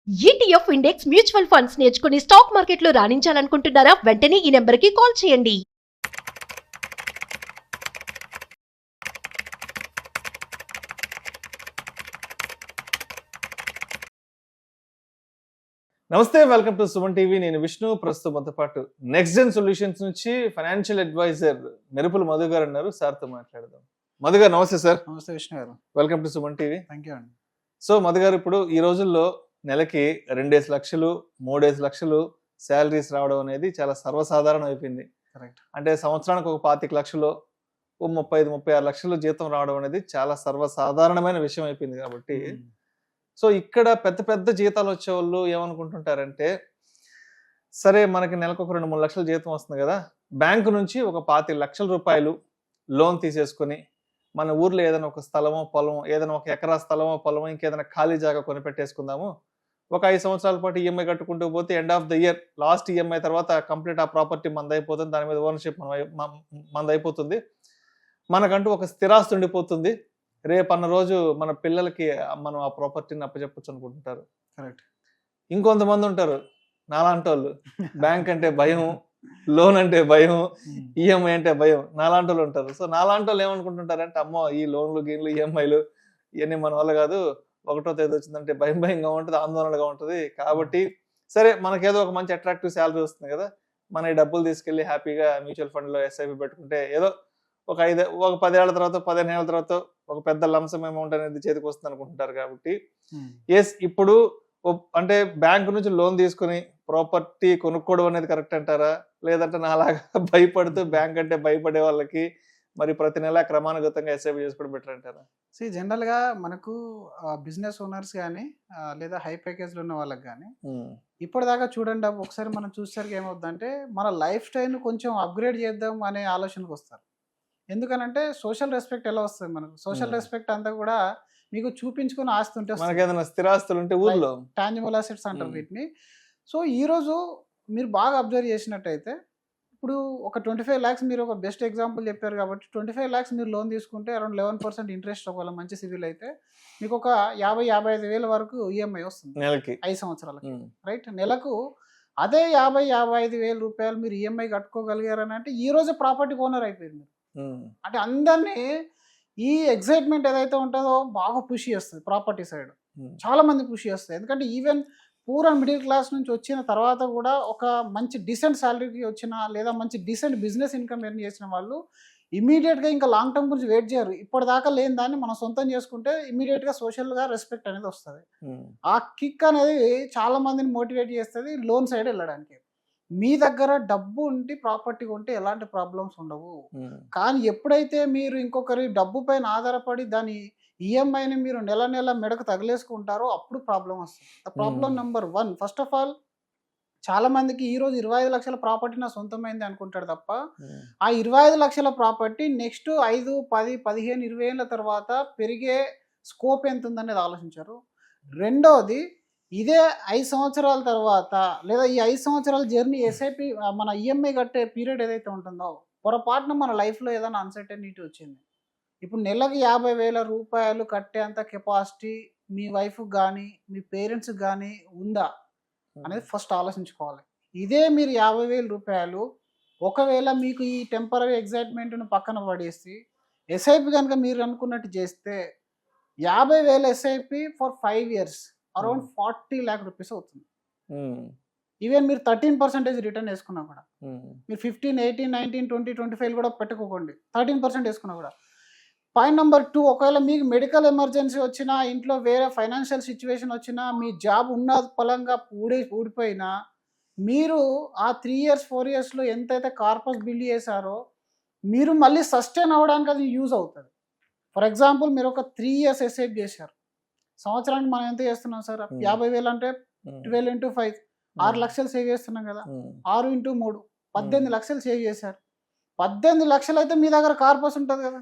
ETF index mutual funds నేర్చుకుని stock మార్కెట్లో రాణించాలనుకుంటున్నారా? వెంటనే ఈ నెంబర్కి కాల్ చేయండి. నమస్తే, వెల్కమ్ టు సుమన్ టీవీ. నేను విష్ణు. ప్రస్తుతం మనతో పాటు నెక్స్ట్ జెన్ సొల్యూషన్స్ నుంచి ఫైనాన్షియల్ అడ్వైజర్ మెరుపుల మధు గారు ఉన్నారు. సార్తో మాట్లాడదాం. మధు గారు నమస్తే సార్. నమస్తే విష్ణు గారు. Welcome to Suman TV. Thank you అండి. సో మధు గారు, ఇప్పుడు ఈ రోజుల్లో నెలకి 2 లక్షలు 3 లక్షలు శాలరీస్ రావడం అనేది చాలా సర్వసాధారణం అయిపోయింది. కరెక్ట్. అంటే సంవత్సరానికి ఒక 25 లక్షలు, 35-36 లక్షలు జీతం రావడం అనేది చాలా సర్వసాధారణమైన విషయం అయిపోయింది. కాబట్టి సో ఇక్కడ పెద్ద పెద్ద జీతాలు వచ్చే వాళ్ళు ఏమనుకుంటుంటారంటే, సరే మనకి నెలకు ఒక 2-3 లక్షల జీతం వస్తుంది కదా, బ్యాంకు నుంచి ఒక 25 లక్షల రూపాయలు లోన్ తీసేసుకొని మన ఊర్లో ఏదైనా ఒక స్థలమో పొలమో, ఏదైనా ఒక ఎకరా స్థలమో పొలమో, ఇంకేదైనా ఖాళీ జాగా కొని పెట్టేసుకుందాము. ఒక 5 సంవత్సరాల పాటు ఈఎంఐ కట్టుకుంటూ పోతే end of the year last EMI తర్వాత కంప్లీట్ ఆ ప్రాపర్టీ మందైపోతుంది, దాని మీద ఓనర్షిప్ మందైపోతుంది, మనకంటూ ఒక స్థిరాస్తి ఉండిపోతుంది. రేపన్న రోజు మన పిల్లలకి మనం ఆ ప్రాపర్టీని అప్పచెప్పచ్చు అనుకుంటుంటారు. కరెక్ట్. ఇంకొంతమంది ఉంటారు నాలాంటి వాళ్ళు, బ్యాంక్ అంటే భయం, లోన్ అంటే భయం, ఈఎంఐ అంటే భయం, నాలాంటి వాళ్ళు ఉంటారు. సో నాలాంటి వాళ్ళు ఏమనుకుంటుంటారంటే, అమ్మో ఈ లోన్లు గీన్లు ఈఎంఐలు ఇవన్నీ మన వల్ల కాదు, 1వ తేదీ వచ్చిందంటే భయంగా ఉంటుంది, ఆందోళనగా ఉంటుంది. కాబట్టి సరే మనకేదో ఒక మంచి అట్రాక్టివ్ శాలరీ వస్తుంది కదా, మన ఈ డబ్బులు తీసుకెళ్లి హ్యాపీగా మ్యూచువల్ ఫండ్లో ఎస్ఐపి పెట్టుకుంటే ఏదో ఒక 10 ఏళ్ల తర్వాత 15 ఏళ్ల తర్వాత ఒక పెద్ద లంసమ్ అమౌంట్ అనేది చేతికి వస్తుంది అనుకుంటుంటారు. కాబట్టి ఎస్, ఇప్పుడు అంటే బ్యాంకు నుంచి లోన్ తీసుకుని ప్రాపర్టీ కొనుక్కోవడం అనేది కరెక్ట్ అంటారా, లేదంటే నాలాగా భయపడుతూ బ్యాంక్ అంటే భయపడే వాళ్ళకి మరి ప్రతి నెల క్రమానుగతంగా ఎస్ఐపి చేసుకోవడం బెటర్ అంటారా? జనరల్గా మనకు బిజినెస్ ఓనర్స్ కానీ లేదా హై ప్యాకేజ్లో ఉన్న వాళ్ళకి కానీ ఇప్పటిదాకా చూడండి, ఒకసారి మనం చూసేసరికి ఏమవుతుందంటే, మన లైఫ్ స్టైల్ను కొంచెం అప్గ్రేడ్ చేద్దాం అనే ఆలోచనకు వస్తారు. ఎందుకనంటే సోషల్ రెస్పెక్ట్ ఎలా వస్తుంది మనకు? సోషల్ రెస్పెక్ట్ అంతా కూడా మీకు చూపించుకుని ఆస్తుంటే, మనకేదైనా స్థిరాస్తులు ఉంటే ఊర్లో టాంజిబుల్ అసెట్స్ అంటారు వీటిని. సో ఈరోజు మీరు బాగా అబ్జర్వ్ చేసినట్టయితే, ఇప్పుడు ఒక 25 lakhs, మీరు ఒక బెస్ట్ ఎగ్జాంపుల్ చెప్పారు కాబట్టి 25 lakhs మీరు లోన్ తీసుకుంటే అరౌండ్ 11% ఇంట్రెస్ట్, ఒకవేళ మంచి సివిల్ అయితే మీకు ఒక 50-55 వేల వరకు ఈఎంఐ వస్తుంది నెలకి 5 సంవత్సరాలకి. రైట్. నెలకు అదే 50-55 వేల రూపాయలు మీరు ఈఎంఐ కట్టుకోగలిగారని అంటే ఈ రోజు ప్రాపర్టీ ఓనర్ అయిపోయింది. అంటే అందరినీ ఈ ఎక్సైట్మెంట్ ఏదైతే ఉంటుందో బాగా పుష్ చేస్తుంది ప్రాపర్టీ సైడ్, చాలా మంది పుష్ చేస్తుంది. ఎందుకంటే even poor and middle class నుంచి వచ్చిన తర్వాత కూడా ఒక మంచి డీసెంట్ శాలరీకి వచ్చిన లేదా మంచి డీసెంట్ బిజినెస్ ఇన్కమ్ ఎర్న్ చేసిన వాళ్ళు ఇమీడియట్గా ఇంకా లాంగ్ టర్మ్ గురించి వెయిట్ చేయరు. ఇప్పటిదాకా లేని దాన్ని మనం సొంతం చేసుకుంటే ఇమీడియట్గా సోషల్గా రెస్పెక్ట్ అనేది వస్తుంది. ఆ కిక్ అనేది చాలా మందిని మోటివేట్ చేస్తుంది లోన్ సైడ్ వెళ్ళడానికి. మీ దగ్గర డబ్బు ఉండి ప్రాపర్టీ కొంటే ఎలాంటి ప్రాబ్లమ్స్ ఉండవు. కానీ ఎప్పుడైతే మీరు ఇంకొకరి డబ్బు పైన ఆధారపడి దాని ఈఎంఐని మీరు నెల నెల మెడకు తగిలేసుకుంటారో అప్పుడు ప్రాబ్లం వస్తుంది. Problem number 1, first of all చాలా మందికి ఈరోజు 25 లక్షల ప్రాపర్టీ నా సొంతమైంది అనుకుంటాడు తప్ప, ఆ 25 లక్షల ప్రాపర్టీ నెక్స్ట్ 5, 10, 15, 20 ఏళ్ళ తర్వాత పెరిగే స్కోప్ ఎంత ఉందనేది ఆలోచించారు. రెండోది, ఇదే 5 సంవత్సరాల తర్వాత లేదా ఈ 5 సంవత్సరాల జర్నీ ఎస్ఐపి మన ఈఎంఐ కట్టే పీరియడ్ ఏదైతే ఉంటుందో, పొరపాటున మన లైఫ్లో ఏదైనా అన్సర్టెనిటీ వచ్చింది, ఇప్పుడు నెలకి 50,000 రూపాయలు కట్టేంత కెపాసిటీ మీ వైఫ్కి కానీ మీ పేరెంట్స్కి కానీ ఉందా అనేది ఫస్ట్ ఆలోచించుకోవాలి. ఇదే మీరు 50,000 రూపాయలు ఒకవేళ మీకు ఈ టెంపరీ ఎగ్జైట్మెంట్ను పక్కన పడేసి ఎస్ఐపి కనుక మీరు అనుకున్నట్టు చేస్తే 50,000 SIP for 5 years around 40 lakh rupees అవుతుంది. ఈవెన్ మీరు 13% రిటర్న్ వేసుకున్నా కూడా, మీరు 15, 18, 19, 20, 25 కూడా పెట్టుకోకండి, 13% వేసుకున్నా కూడా. పాయింట్ నెంబర్ 2, ఒకవేళ మీకు మెడికల్ ఎమర్జెన్సీ వచ్చినా, ఇంట్లో వేరే ఫైనాన్షియల్ సిచ్యువేషన్ వచ్చినా, మీ జాబ్ ఉన్న పలంగా ఊడిపోయినా, మీరు ఆ 3 years 4 yearsలో ఎంతైతే కార్పస్ బిల్డ్ చేశారో మీరు మళ్ళీ సస్టైన్ అవ్వడానికి అది యూజ్ అవుతుంది. ఫర్ ఎగ్జాంపుల్ మీరు ఒక 3 years ఎస్ఐప్ చేశారు, సంవత్సరానికి మనం ఎంత చేస్తున్నాం సార్? 50,000 అంటే 12 into 5 6 లక్షలు సేవ్ చేస్తున్నాం కదా, 6 into 3 18 లక్షలు సేవ్ చేశారు. 18 లక్షలు అయితే మీ దగ్గర కార్పస్ ఉంటుంది కదా,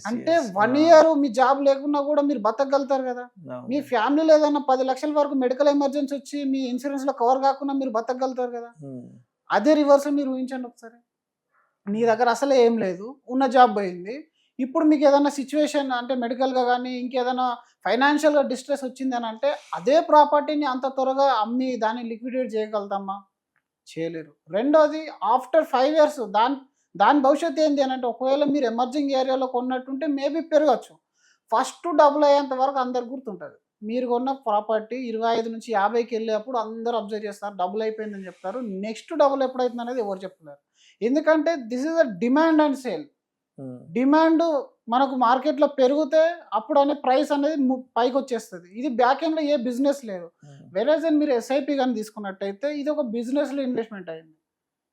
అంటే 1 year మీ జాబ్ లేకున్నా కూడా మీరు బతకగలుగుతారు కదా. మీ ఫ్యామిలీలో ఏదైనా 10 లక్షల వరకు మెడికల్ ఎమర్జెన్సీ వచ్చి మీ ఇన్సూరెన్స్ లో కవర్ కాకుండా మీరు బతకగలుగుతారు కదా. అదే రివర్స్ మీరు ఊహించండి ఒకసారి, నీ దగ్గర అసలే ఏం లేదు, ఉన్న జాబ్ పోయింది, ఇప్పుడు మీకు ఏదైనా సిచ్యువేషన్ అంటే మెడికల్గా కానీ ఇంకేదైనా ఫైనాన్షియల్గా డిస్ట్రెస్ వచ్చింది అని అంటే అదే ప్రాపర్టీని అంత త్వరగా అమ్మి దాన్ని లిక్విడేట్ చేయగలుగుతామా? చేయలేరు. రెండోది ఆఫ్టర్ 5 years దాని భవిష్యత్తు ఏంటి అని అంటే ఒకవేళ మీరు ఎమర్జింగ్ ఏరియాలో కొన్నట్టుంటే మేబీ పెరగచ్చు. ఫస్ట్ డబుల్ అయ్యేంత వరకు అందరు గుర్తుంటుంది. మీరు కొన్న ప్రాపర్టీ 25 నుంచి 50కి వెళ్ళేటప్పుడు అందరూ అబ్జర్వ్ చేస్తారు, డబుల్ అయిపోయిందని చెప్తారు. నెక్స్ట్ డబుల్ ఎప్పుడైతుంది అనేది ఎవరు చెప్తున్నారు? ఎందుకంటే this is a demand and sale. Demand మనకు మార్కెట్లో పెరిగితే అప్పుడు అనే ప్రైస్ అనేది పైకి వచ్చేస్తుంది. ఇది బ్యాక్ ఎండ్లో ఏ బిజినెస్ లేదు. వేరే మీరు ఎస్ఐపి కానీ తీసుకున్నట్టయితే ఇది ఒక బిజినెస్లో ఇన్వెస్ట్మెంట్ అయింది.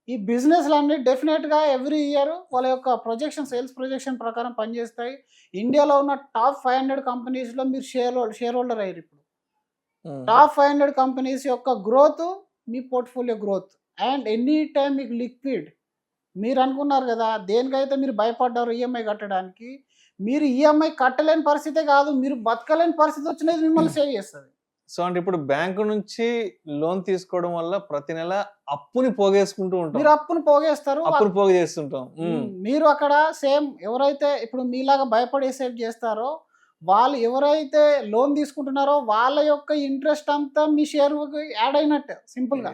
ఈ బిజినెస్లు అన్ని డెఫినెట్గా ఎవ్రీ ఇయర్ వాళ్ళ యొక్క సేల్స్ ప్రొజెక్షన్ ప్రకారం పనిచేస్తాయి. ఇండియాలో ఉన్న టాప్ 500 కంపెనీస్లో మీరు షేర్ హోల్డర్ అయ్యారు. ఇప్పుడు టాప్ 500 కంపెనీస్ యొక్క growth me portfolio growth and any time మీకు లిక్విడ్. మీరు అనుకున్నారు కదా దేనికైతే మీరు భయపడ్డారు ఈఎంఐ కట్టడానికి, మీరు ఈఎంఐ కట్టలేని పరిస్థితే కాదు, మీరు బతకలేని పరిస్థితి వచ్చినది మిమ్మల్ని సేవ్ చేస్తుంది. సో అంటే ఇప్పుడు బ్యాంకు నుంచి లోన్ తీసుకోవడం వల్ల ప్రతి నెల అప్పుని పోగేసుకుంటూ ఉంటాం. మీరు అప్పుని పోగేస్తారు, అప్పుని పోగు చేస్తుంటాం. మీరు అక్కడ సేమ్ ఎవరైతే ఇప్పుడు మీలాగా భయపడి సేవ్ చేస్తారో వాళ్ళు ఎవరైతే లోన్ తీసుకుంటున్నారో వాళ్ళ యొక్క ఇంట్రెస్ట్ అంతా మీ షేర్కి యాడ్ అయినట్టే సింపుల్గా.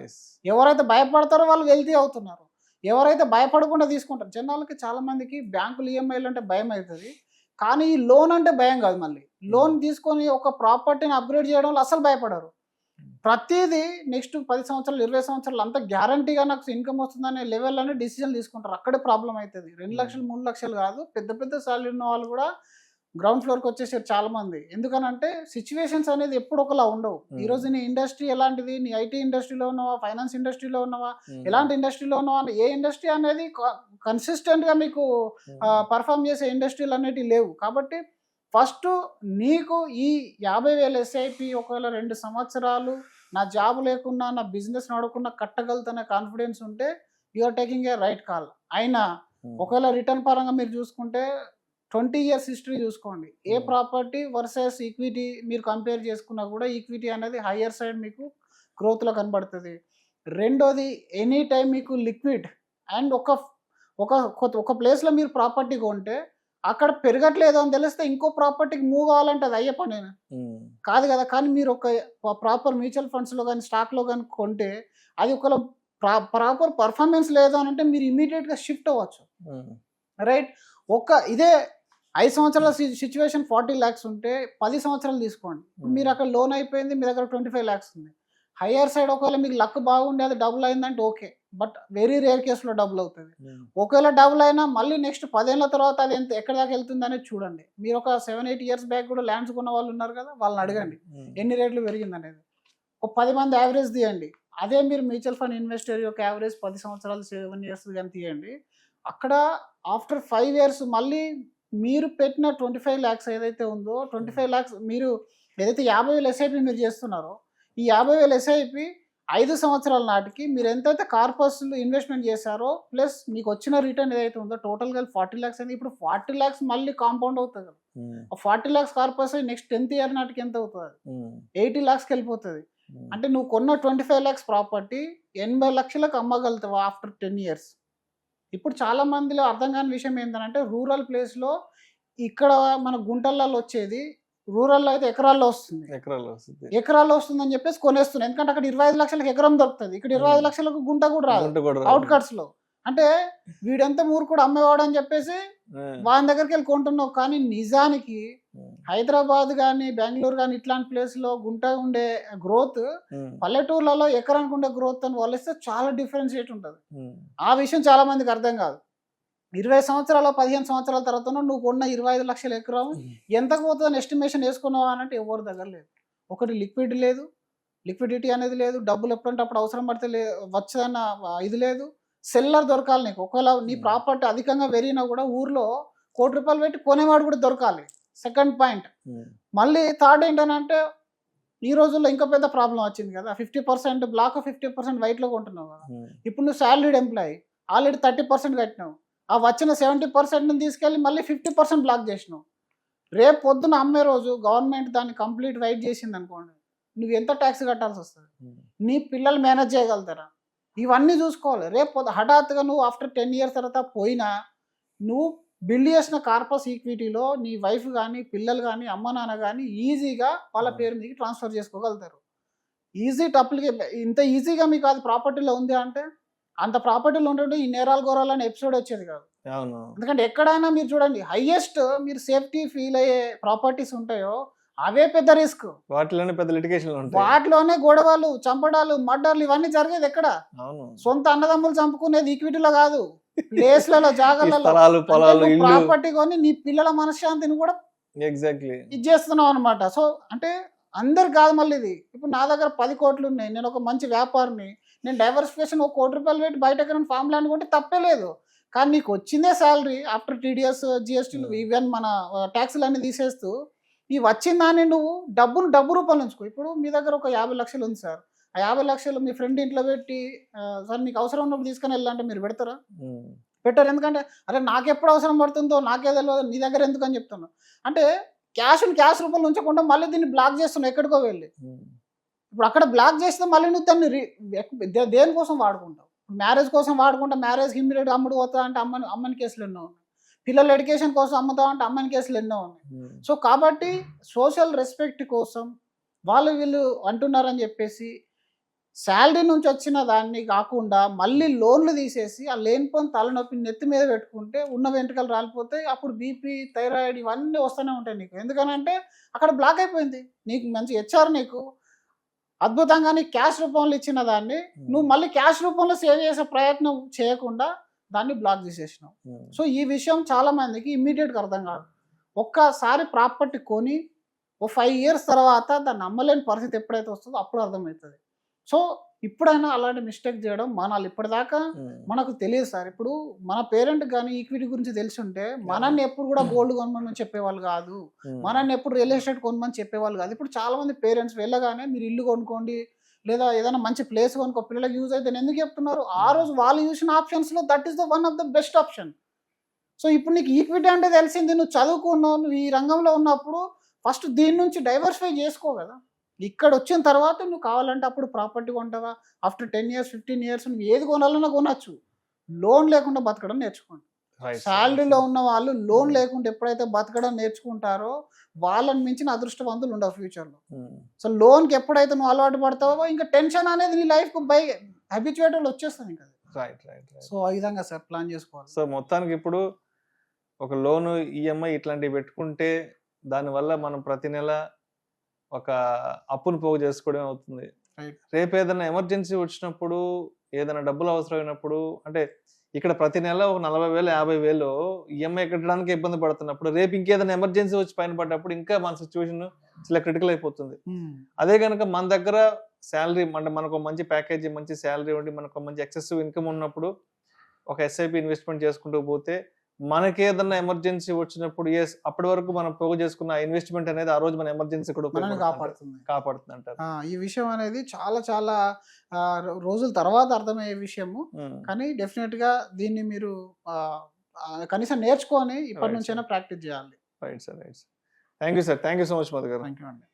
ఎవరైతే భయపడతారో వాళ్ళు వెల్తీ అవుతున్నారు. ఎవరైతే భయపడకుండా తీసుకుంటారు, జనాలకి చాలా మందికి బ్యాంకులు ఈఎంఐలు అంటే భయం అవుతుంది, కానీ ఈ లోన్ అంటే భయం కాదు. మళ్ళీ లోన్ తీసుకొని ఒక ప్రాపర్టీని అప్గ్రేడ్ చేయడంలో అసలు భయపడరు. ప్రతిదీ నెక్స్ట్ 10 సంవత్సరాలు 20 సంవత్సరాలు అంతా గ్యారంటీగా నాకు ఇన్కమ్ వస్తుందనే లెవెల్లోనే డిసిజన్ తీసుకుంటారు. అక్కడే ప్రాబ్లం అవుతుంది. 2 లక్షలు 3 లక్షలు కాదు, పెద్ద పెద్ద సాలరీ ఉన్న వాళ్ళు కూడా గ్రౌండ్ ఫ్లోర్కి వచ్చేసారు చాలా మంది. ఎందుకనంటే సిచ్యువేషన్స్ అనేది ఎప్పుడు ఒకలా ఉండవు. ఈరోజు నీ ఇండస్ట్రీ ఎలాంటిది, నీ ఐటీ ఇండస్ట్రీలో ఉన్నావా, ఫైనాన్స్ ఇండస్ట్రీలో ఉన్నావా, ఎలాంటి ఇండస్ట్రీలో ఉన్నావా, ఏ ఇండస్ట్రీ అనేది కన్సిస్టెంట్గా మీకు పర్ఫామ్ చేసే ఇండస్ట్రీలు అనేటివి లేవు. కాబట్టి ఫస్ట్ నీకు ఈ 50,000 ఎస్ఐపి ఒకవేళ 2 సంవత్సరాలు నా జాబ్ లేకున్నా నా బిజినెస్ నడవకుండా కట్టగలుగుతున్న కాన్ఫిడెన్స్ ఉంటే you're taking a right call. అయినా ఒకవేళ రిటర్న్ పరంగా మీరు చూసుకుంటే 20 years హిస్టరీ చూసుకోండి. ఏ ప్రాపర్టీ వర్సెస్ ఈక్విటీ మీరు కంపేర్ చేసుకున్నా కూడా ఈక్విటీ అనేది హయ్యర్ సైడ్ మీకు గ్రోత్లో కనబడుతుంది. రెండోది ఎనీ టైం మీకు లిక్విడ్ అండ్ ఒక ప్లేస్లో మీరు ప్రాపర్టీ కొంటే అక్కడ పెరగట్లేదు అని తెలిస్తే ఇంకో ప్రాపర్టీకి మూవ్ కావాలంటే అది అయ్యే పని కాదు కదా. కానీ మీరు ఒక ప్రాపర్ మ్యూచువల్ ఫండ్స్లో కానీ స్టాక్లో కానీ కొంటే అది ఒక ప్రాపర్ పర్ఫార్మెన్స్ లేదు అని అంటే మీరు ఇమీడియట్గా షిఫ్ట్ అవ్వచ్చు. రైట్. ఇదే 5 సంవత్సరాల సిచ్యువేషన్ 40 lakhs ఉంటే 10 సంవత్సరాలు తీసుకోండి. మీరు అక్కడ లోన్ అయిపోయింది, మీ దగ్గర 25 lakhs ఉంది. హయ్యర్ సైడ్ ఒకవేళ మీకు లక్ బాగుండి అది డబుల్ అయిందంటే ఓకే, బట్ వెరీ రేర్ కేసులో డబుల్ అవుతుంది. ఒకవేళ డబుల్ అయినా మళ్ళీ నెక్స్ట్ 10 ఏళ్ళ తర్వాత అది ఎక్కడ దాకా వెళ్తుంది అనేది చూడండి. మీరు ఒక 7-8 years బ్యాక్ కూడా ల్యాండ్స్ కొన్న వాళ్ళు ఉన్నారు కదా, వాళ్ళని అడగండి ఎన్ని రేట్లు పెరిగింది అనేది. ఒక 10 మంది యావరేజ్ తీయండి. అదే మీరు మ్యూచువల్ ఫండ్ ఇన్వెస్టర్ యొక్క యావరేజ్ 10 సంవత్సరాలు 7 years కానీ తీయండి. అక్కడ ఆఫ్టర్ 5 years మళ్ళీ మీరు పెట్టిన 25 lakhs ఏదైతే ఉందో 25 lakhs మీరు ఏదైతే 50,000 ఎస్ఐపి మీరు చేస్తున్నారో ఈ 50,000 ఎస్ఐపి 5 సంవత్సరాల నాటికి మీరు ఎంతైతే కార్పస్లో ఇన్వెస్ట్మెంట్ చేశారో ప్లస్ మీకు వచ్చిన రిటర్న్ ఏదైతే ఉందో టోటల్గా 40 lakhs అయింది. ఇప్పుడు 40 lakhs మళ్ళీ కాంపౌండ్ అవుతుంది కదా. ఆ 40 lakhs corpus next 10th year నాటికి ఎంత అవుతుంది? 80 lakhsకి వెళ్ళిపోతుంది. అంటే నువ్వు కొన్న 25 lakhs ప్రాపర్టీ 80 లక్షలకు అమ్మగలుగుతావు ఆఫ్టర్ 10 years. ఇప్పుడు చాలా మందిలో అర్థం కాని విషయం ఏంటంటే రూరల్ ప్లేస్లో ఇక్కడ మన గుంటలలో వచ్చేది రూరల్లో అయితే ఎకరాల్లో వస్తుందని చెప్పేసి కొనేస్తున్నాయి. ఎందుకంటే అక్కడ 25 లక్షలకు ఎకరం దొరుకుతుంది, ఇక్కడ 25 లక్షలకు గుంట కూడా రాదు అవుట్ కట్స్ లో. అంటే వీడెంత మూర్ఖుడు అమ్మేవాడు అని చెప్పేసి వాని దగ్గరికి వెళ్ళి కొంటున్నావు. కానీ నిజానికి హైదరాబాద్ కానీ బెంగళూరు కానీ ఇట్లాంటి ప్లేస్ లో గుంట ఉండే గ్రోత్ పల్లెటూర్లలో ఎకరానికి ఉండే గ్రోత్ అని వాళ్ళిస్తే చాలా డిఫరెన్షియేట్ ఉంటుంది. ఆ విషయం చాలా మందికి అర్థం కాదు. 20 సంవత్సరాలు 15 సంవత్సరాల తర్వాత నువ్వు కొన్న 25 లక్షల ఎకరం ఎంతకు పోతుందని ఎస్టిమేషన్ వేసుకున్నావా అంటే ఎవరి దగ్గర లేదు. ఒకటి లిక్విడిటీ అనేది లేదు, డబ్బులు ఎప్పుడంటే అప్పుడు అవసరం పడితే వచ్చదన్న ఇది లేదు, సెల్లర్ దొరకాలి నీకు. ఒకవేళ నీ ప్రాపర్టీ అధికంగా పెరిగినా కూడా ఊర్లో ₹1 కోటి పెట్టి కొనేవాడు కూడా దొరకాలి. Second point. మళ్ళీ థర్డ్ ఏంటంటే ఈ రోజుల్లో ఇంకా పెద్ద ప్రాబ్లం వచ్చింది కదా, 50% బ్లాక్ 50% వైట్లో కొంటున్నావు కదా. ఇప్పుడు నువ్వు శాలరీడ్ ఎంప్లాయీ ఆల్రెడీ 30% కట్టినావు, ఆ వచ్చిన 70% తీసుకెళ్ళి మళ్ళీ 50% బ్లాక్ చేసినావు. రేపు పొద్దున అమ్మే రోజు గవర్నమెంట్ దాన్ని కంప్లీట్ వైట్ చేసింది అనుకోండి, నువ్వు ఎంత ట్యాక్స్ కట్టాల్సి వస్తుంది? నీ పిల్లలు మేనేజ్ చేయగలుగుతారా? ఇవన్నీ చూసుకోవాలి. రేపు హఠాత్తుగా నువ్వు ఆఫ్టర్ 10 years తర్వాత పోయినా నువ్వు బిల్డ్ చేసిన కార్పస్ ఈక్విటీలో నీ వైఫ్ కానీ పిల్లలు కానీ అమ్మ నాన్న కానీ ఈజీగా వాళ్ళ పేరు మీకు ట్రాన్స్ఫర్ చేసుకోగలుగుతారు. ఈజీ టప్పులకి ఇంత ఈజీగా మీకు అది ప్రాపర్టీలో ఉంది అంటే అంత ప్రాపర్టీలో ఉంటుంటే ఈ నేరాలు ఘోరాలు అనే ఎపిసోడ్ వచ్చేది కాదు. అవును. ఎందుకంటే ఎక్కడైనా మీరు చూడండి హైయెస్ట్ మీరు సేఫ్టీ ఫీల్ అయ్యే ప్రాపర్టీస్ ఉంటాయో అవే పెద్ద రిస్క్. వాటిలోనే పెద్ద లిటిగేషన్లు ఉంటాయి. వాటిలోనే గొడవలు, చంపడాలు, మర్డర్లు ఇవన్నీ జరిగేది ఎక్కడ? అవును. సొంత అన్నదమ్ములు చంపుకునేది ఈక్విటీలో కాదు, ప్లేస్లలో, జాగాలలో, స్థలాలు, పొలాలు, ఇల్లు. ప్రాపర్టీ కొని నీ పిల్లల మనశ్శాంతిని కూడా ఎగ్జాక్ట్లీ ఇది చేస్తున్నావు అనమాట. సో అంటే అందరు కాదు మళ్ళీ ఇది. ఇప్పుడు నా దగ్గర 10 కోట్లు ఉన్నాయి, నేను ఒక మంచి వ్యాపారిని, నేను డైవర్సిఫికేషన్ ఒక ₹1 కోటి పెట్టి బయట ఎక్కడ ఫామ్ ల్యాండ్ కొంటే తప్పే లేదు. కానీ నీకు వచ్చిందే శాలరీ ఆఫ్టర్ టీడీఎస్, జిఎస్టీలు, ఈవెన్ మన ట్యాక్స్లు అన్ని తీసేస్తూ ఈ వచ్చిన దాన్ని నువ్వు డబ్బు రూపంలో ఉంచుకో. ఇప్పుడు మీ దగ్గర ఒక 50 లక్షలు ఉంది సార్, ఆ 50 లక్షలు మీ ఫ్రెండ్ ఇంట్లో పెట్టి సార్ నీకు అవసరం ఉన్నప్పుడు తీసుకొని వెళ్ళాలంటే మీరు పెడతారా? పెట్టారు. ఎందుకంటే అరే నాకు ఎప్పుడు అవసరం పడుతుందో నాకే తెలియదు, నీ దగ్గర ఎందుకని చెప్తున్నావు అంటే క్యాష్ రూపంలో ఉంచకుండా మళ్ళీ దీన్ని బ్లాక్ చేస్తున్నావు ఎక్కడికో వెళ్ళి. ఇప్పుడు అక్కడ బ్లాక్ చేస్తే మళ్ళీ నువ్వు దాన్ని దేనికోసం వాడుకుంటావు? మ్యారేజ్ కోసం వాడుకుంటా, మ్యారేజ్ ఇమ్మీడియట్ అమ్ముడు పోతా అంటే అమ్మని కేసులు ఎన్నో ఉన్నాయి, పిల్లల ఎడ్యుకేషన్ కోసం అమ్ముతావు అంటే అమ్మని కేసులు ఎన్నో ఉన్నాయి. సో కాబట్టి సోషల్ రెస్పెక్ట్ కోసం వీళ్ళు అంటున్నారని చెప్పేసి శాలరీ నుంచి వచ్చిన దాన్ని కాకుండా మళ్ళీ లోన్లు తీసేసి ఆ లేనిపోని తలనొప్పి నెత్తి మీద పెట్టుకుంటే ఉన్న వెంట్రుకలు రాలిపోతే అప్పుడు బీపీ, థైరాయిడ్ ఇవన్నీ వస్తూనే ఉంటాయి నీకు. ఎందుకనంటే అక్కడ బ్లాక్ అయిపోయింది. నీకు మంచి హెచ్ఆర్ నీకు అద్భుతంగా నీకు క్యాష్ రూపంలో ఇచ్చిన దాన్ని నువ్వు మళ్ళీ క్యాష్ రూపంలో సేవ్ చేసే ప్రయత్నం చేయకుండా దాన్ని బ్లాక్ చేసేసినావు. సో ఈ విషయం చాలా మందికి ఇమ్మీడియట్గా అర్థం కాదు. ఒక్కసారి ప్రాపర్టీ కొని ఓ 5 years తర్వాత దాన్ని నమ్మలేని పరిస్థితి ఎప్పుడైతే వస్తుందో అప్పుడు అర్థమవుతుంది. సో ఇప్పుడైనా అలాంటి మిస్టేక్ చేయడం మానాలి. ఇప్పటిదాకా మనకు తెలియదు సార్. ఇప్పుడు మన పేరెంట్ కానీ ఈక్విటీ గురించి తెలిసి ఉంటే మనల్ని ఎప్పుడు కూడా గోల్డ్ కొనమని చెప్పేవాళ్ళు కాదు, మనల్ని ఎప్పుడు రియల్ ఎస్టేట్ కొనమని చెప్పేవాళ్ళు కాదు. ఇప్పుడు చాలా మంది పేరెంట్స్ వెళ్ళగానే మీరు ఇల్లు కొనుక్కోండి లేదా ఏదైనా మంచి ప్లేస్ కొనుక్కో, పిల్లలకు యూజ్ అయితే ఎందుకు చెప్తున్నారు? ఆ రోజు వాళ్ళు చూసిన ఆప్షన్స్లో that is the one of the best option. So ఇప్పుడు నీకు ఈక్విటీ అంటే తెలిసింది, నువ్వు చదువుకున్నావు, నువ్వు ఈ రంగంలో ఉన్నప్పుడు ఫస్ట్ దీని నుంచి డైవర్సిఫై చేసుకో కదా. ఇక్కడ వచ్చిన తర్వాత నువ్వు కావాలంటే అప్పుడు ప్రాపర్టీ కొంటావా, ఆఫ్టర్ 10 years 15 years నువ్వు ఏది కొనాలన్నా కొనచ్చు. లోన్ లేకుండా బతకడం నేర్చుకోండి. శాలరీలో ఉన్న వాళ్ళు లోన్ లేకుండా ఎప్పుడైతే బతకడం నేర్చుకుంటారో వాళ్ళని మించిన అదృష్టవంతులు ఉండవు ఫ్యూచర్లో. సో లోన్కి ఎప్పుడైతే నువ్వు అలవాటు పడతావో ఇంకా టెన్షన్ అనేది నీ లైఫ్కి హ్యాబిచువేట్ వచ్చేస్తుంది ఇంకా. సో ఆ విధంగా సార్ ప్లాన్ చేసుకోవాలి. సో మొత్తానికి ఇప్పుడు ఒక లోను, ఈఎంఐ ఇట్లాంటివి పెట్టుకుంటే దానివల్ల మనం ప్రతి నెల ఒక అప్పును పోగు చేసుకోవడం అవుతుంది. రేపు ఏదైనా ఎమర్జెన్సీ వచ్చినప్పుడు, ఏదైనా డబ్బులు అవసరమైనప్పుడు, అంటే ఇక్కడ ప్రతి నెల ఒక 40,000 50,000 ఈఎంఐ కట్టడానికి ఇబ్బంది పడుతున్నప్పుడు రేపు ఇంకేదైనా ఎమర్జెన్సీ వచ్చి పైన పడ్డప్పుడు ఇంకా మన సిచ్యువేషన్ చాలా క్రిటికల్ అయిపోతుంది. అదే కనుక మన దగ్గర శాలరీ అంటే మనకు మంచి ప్యాకేజీ, మంచి శాలరీ ఉండి మనకు మంచి ఎక్సెసివ్ ఇన్కమ్ ఉన్నప్పుడు ఒక ఎస్ఐపి ఇన్వెస్ట్మెంట్ చేసుకుంటూ పోతే మనకి ఏదన్నా ఎమర్జెన్సీ వచ్చినప్పుడు అప్పటి వరకు మనం పోగు చేసుకున్న ఇన్వెస్ట్మెంట్ అనేది ఆ రోజు మన ఎమర్జెన్సీ కూడా కాపాడుతుంది అంటారు. ఈ విషయం అనేది చాలా చాలా రోజుల తర్వాత అర్థమయ్యే విషయము. కానీ డెఫినెట్ గా దీన్ని మీరు కనీసం నేర్చుకొని ఇప్పటి నుంచైనా ప్రాక్టీస్ చేయాలి. Right sir, right sir. Thank you sir, thank you so much Madhu గారు. థ్యాంక్ యూ అండి.